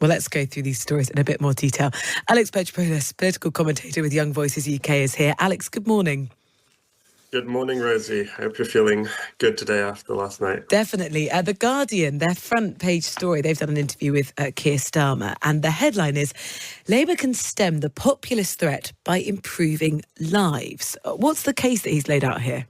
Well, let's go through these stories in a bit more detail. Alex Petropoulos, political commentator with Young Voices UK, is here. Alex, good morning. Good morning, Rosie. I hope you're feeling good today after last night. Definitely. The Guardian, their front page story, they've done an interview with Keir Starmer, and the headline is, Labour can stem the populist threat by improving lives. What's the case that he's laid out here?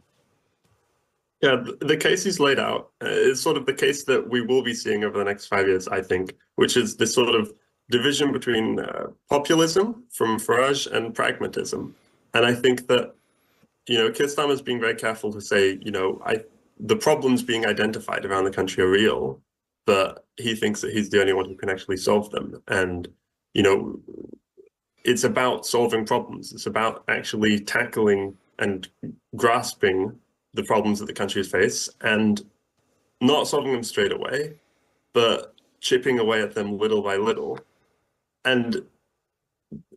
Yeah, the case he's laid out is sort of the case that we will be seeing over the next 5 years, I think, which is this sort of division between populism from Farage and pragmatism. And I think that, Keir Starmer's being very careful to say, the problems being identified around the country are real, but he thinks that he's the only one who can actually solve them. And, it's about solving problems. It's about actually tackling and grasping the problems that the countries face and not solving them straight away, but chipping away at them little by little. And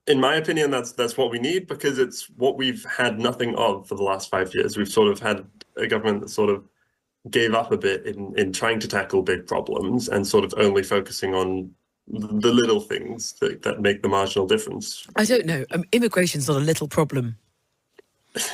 in my opinion, that's what we need, because it's what we've had nothing of for the last 5 years. We've sort of had a government that sort of gave up a bit in trying to tackle big problems and sort of only focusing on the little things that make the marginal difference. I don't know. Immigration's not a little problem.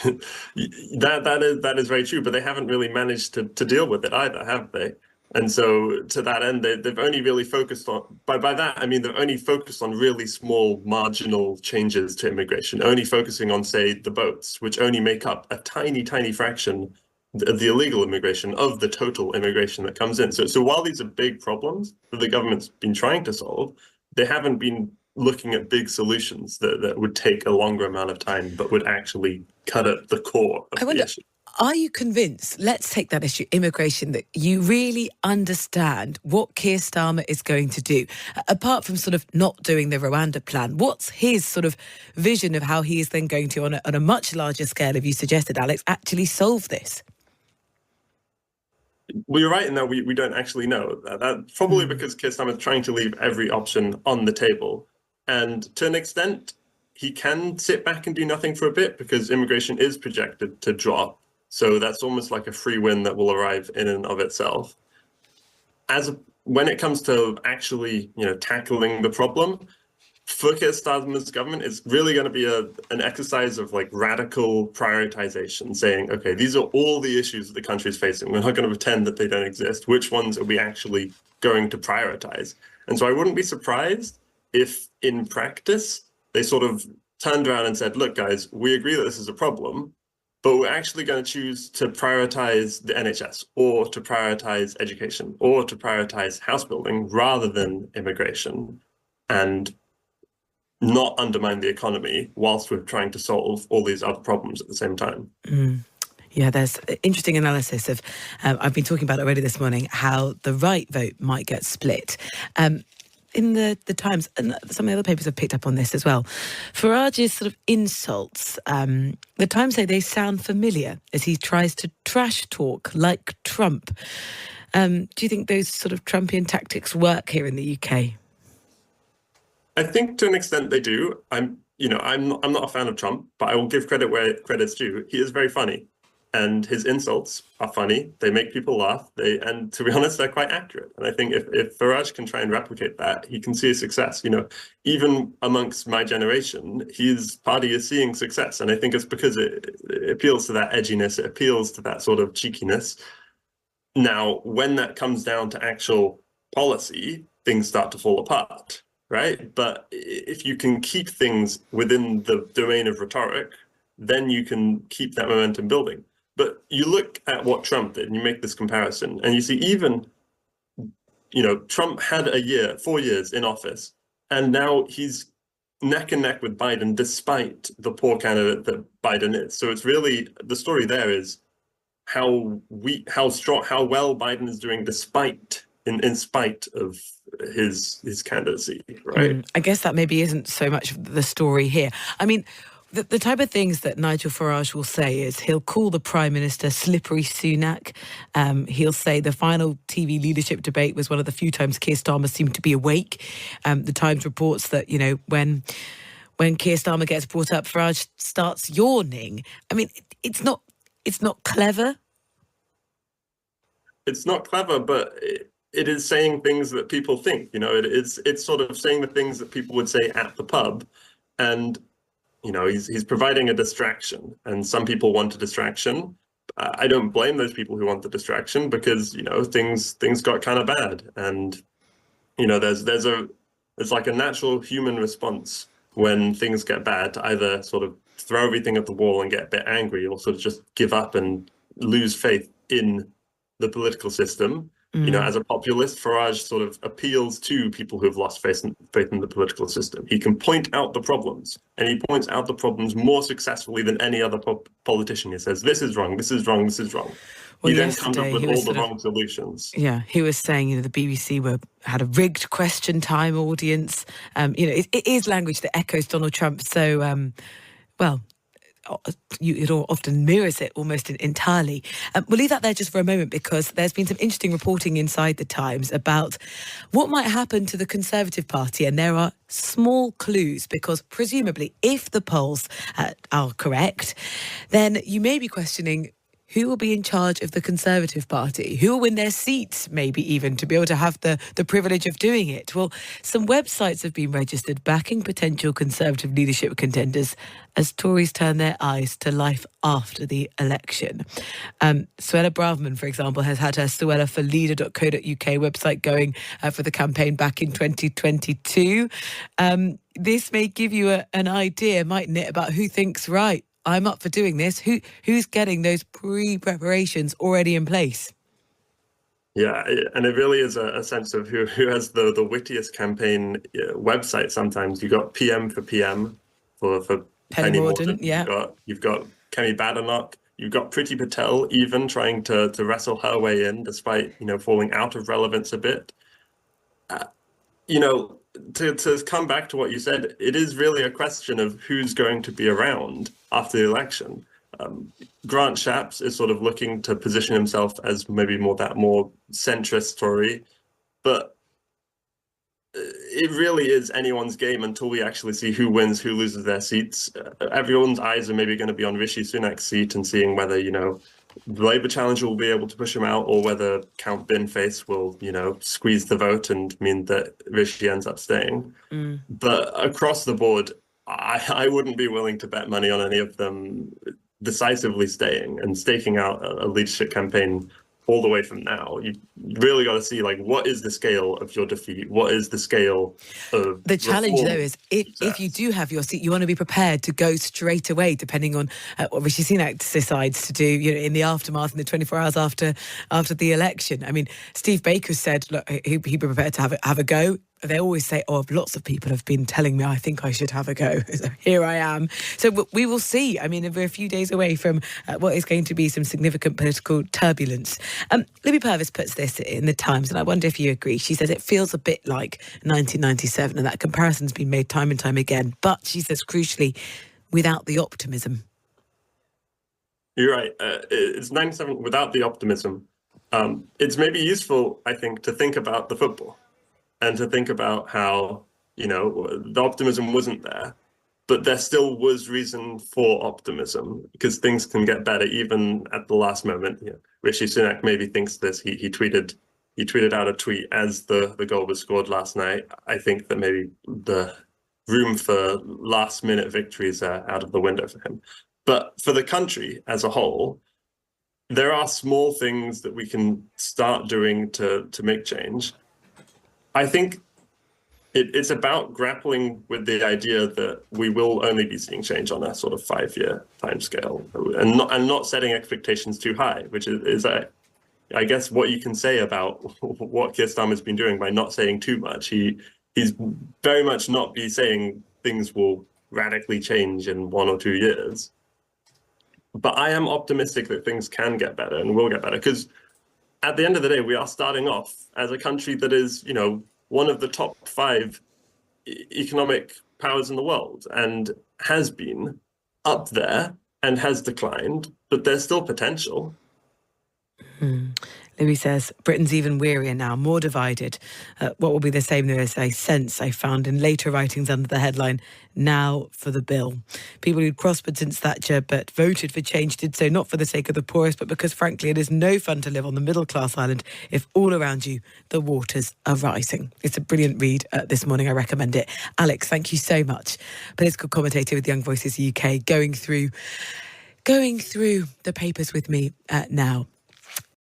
That is very true, but they haven't really managed to deal with it either, have they? And so to that end, they've only really focused on, by that, I mean, they've only focused on really small marginal changes to immigration, only focusing on, say, the boats, which only make up a tiny, tiny fraction of the illegal immigration of the total immigration that comes in. So while these are big problems that the government's been trying to solve, they haven't been looking at big solutions that would take a longer amount of time, but would actually cut at the core of the issue. Are you convinced, let's take that issue, immigration, that you really understand what Keir Starmer is going to do? Apart from sort of not doing the Rwanda plan, what's his sort of vision of how he is then going to, on a much larger scale, if you suggested, Alex, actually solve this? Well, you're right in that we don't actually know. That's probably because Keir Starmer is trying to leave every option on the table. And to an extent, he can sit back and do nothing for a bit because immigration is projected to drop. So that's almost like a free win that will arrive in and of itself. When it comes to actually, tackling the problem, for Keir Starmer's government, it's really going to be an exercise of like radical prioritization, saying, okay, these are all the issues that the country is facing. We're not going to pretend that they don't exist. Which ones are we actually going to prioritize? And so I wouldn't be surprised if in practice they sort of turned around and said, look, guys, we agree that this is a problem, but we're actually going to choose to prioritize the NHS or to prioritize education or to prioritize house building rather than immigration, and not undermine the economy whilst we're trying to solve all these other problems at the same time. Yeah, there's interesting analysis of, I've been talking about it already this morning, how the right vote might get split. In the Times, and some of the other papers have picked up on this as well, Farage's sort of insults, the Times say they sound familiar as he tries to trash talk like Trump. Do you think those sort of Trumpian tactics work here in the UK? I think to an extent they do. I'm not a fan of Trump, but I will give credit where credit's due. He is very funny, and his insults are funny. They make people laugh. And to be honest, they're quite accurate. And I think if Farage can try and replicate that, he can see a success. Even amongst my generation, his party is seeing success, and I think it's because it appeals to that edginess. It appeals to that sort of cheekiness. Now, when that comes down to actual policy, things start to fall apart. Right? But if you can keep things within the domain of rhetoric, then you can keep that momentum building. But you look at what Trump did and you make this comparison, and you see even, Trump had 4 years in office, and now he's neck and neck with Biden despite the poor candidate that Biden is. So it's really, the story there is how well Biden is doing despite in spite of his candidacy, right? I guess that maybe isn't so much the story here. I mean, the type of things that Nigel Farage will say is he'll call the Prime Minister Slippery Sunak. He'll say the final TV leadership debate was one of the few times Keir Starmer seemed to be awake. The Times reports that, when Keir Starmer gets brought up, Farage starts yawning. I mean, it's not clever. It's not clever, but it is saying things that people think. It's sort of saying the things that people would say at the pub, and he's providing a distraction, and some people want a distraction. I don't blame those people who want the distraction, because things got kind of bad, and there's like a natural human response when things get bad to either sort of throw everything at the wall and get a bit angry, or sort of just give up and lose faith in the political system. As a populist, Farage sort of appeals to people who've lost faith in the political system. He can point out the problems, and he points out the problems more successfully than any other politician. He says, this is wrong, this is wrong, this is wrong. Well, he then comes up with all the wrong solutions. Yeah, he was saying, the BBC had a rigged question time audience. It is language that echoes Donald Trump. So, it often mirrors it almost entirely. We'll leave that there just for a moment, because there's been some interesting reporting inside the Times about what might happen to the Conservative Party. And there are small clues, because presumably if the polls are correct, then you may be questioning who will be in charge of the Conservative Party, who will win their seats, maybe even to be able to have the privilege of doing it. Well, some websites have been registered backing potential Conservative leadership contenders as Tories turn their eyes to life after the election. Suella Braverman, for example, has had her suellaforleader.co.uk website going for the campaign back in 2022. This may give you an idea, mightn't it, about who thinks, right, I'm up for doing this. Who's getting those pre-preparations already in place? Yeah, and it really is a sense of who has the wittiest campaign website. Sometimes you've got PM for PM for Penny Mordaunt. Yeah. You've got Kemi Badenoch. You've got Priti Patel even trying to wrestle her way in, despite falling out of relevance a bit. To come back to what you said, it is really a question of who's going to be around after the election. Grant Shapps is sort of looking to position himself as maybe more centrist Tory, but it really is anyone's game until we actually see who wins, who loses their seats. Everyone's eyes are maybe going to be on Rishi Sunak's seat and seeing whether, the Labour challenger will be able to push him out, or whether Count Binface will, squeeze the vote and mean that Rishi ends up staying. But across the board, I wouldn't be willing to bet money on any of them decisively staying and staking out a leadership campaign all the way from now. You really got to see, what is the scale of your defeat? What is the scale of the challenge, though, is if success? you do have your seat, you want to be prepared to go straight away, depending on what Rishi Sunak decides to do, in the aftermath, in the 24 hours after the election. I mean, Steve Baker said, look, he'd be prepared to have a go. They always say, lots of people have been telling me I think I should have a go. So here I am. So we will see. I mean, we're a few days away from what is going to be some significant political turbulence. Libby Purvis puts this in the Times, and I wonder if you agree. She says it feels a bit like 1997, and that comparison's been made time and time again. But she says, crucially, without the optimism. You're right. It's 97 without the optimism. It's maybe useful, I think, to think about the football. And to think about how, the optimism wasn't there, but there still was reason for optimism, because things can get better even at the last moment. Rishi Sunak maybe thinks this. He tweeted out a tweet as the goal was scored last night. I think that maybe the room for last minute victories are out of the window for him. But for the country as a whole, there are small things that we can start doing to make change. I think it's about grappling with the idea that we will only be seeing change on a sort of 5-year timescale, and not setting expectations too high, which is I guess what you can say about what Keir Starmer's been doing by not saying too much. He's very much not be saying things will radically change in 1 or 2 years. But I am optimistic that things can get better and will get better, because at the end of the day, we are starting off as a country that is, one of the top 5 economic powers in the world, and has been up there and has declined, but there's still potential. Louis says, Britain's even wearier now, more divided. What will be the same, there is a sense I found in later writings under the headline, Now for the Bill. People who'd prospered since Thatcher but voted for change did so not for the sake of the poorest, but because, frankly, it is no fun to live on the middle-class island if all around you the waters are rising. It's a brilliant read this morning. I recommend it. Alex, thank you so much. Political commentator with Young Voices UK, going through the papers with me now.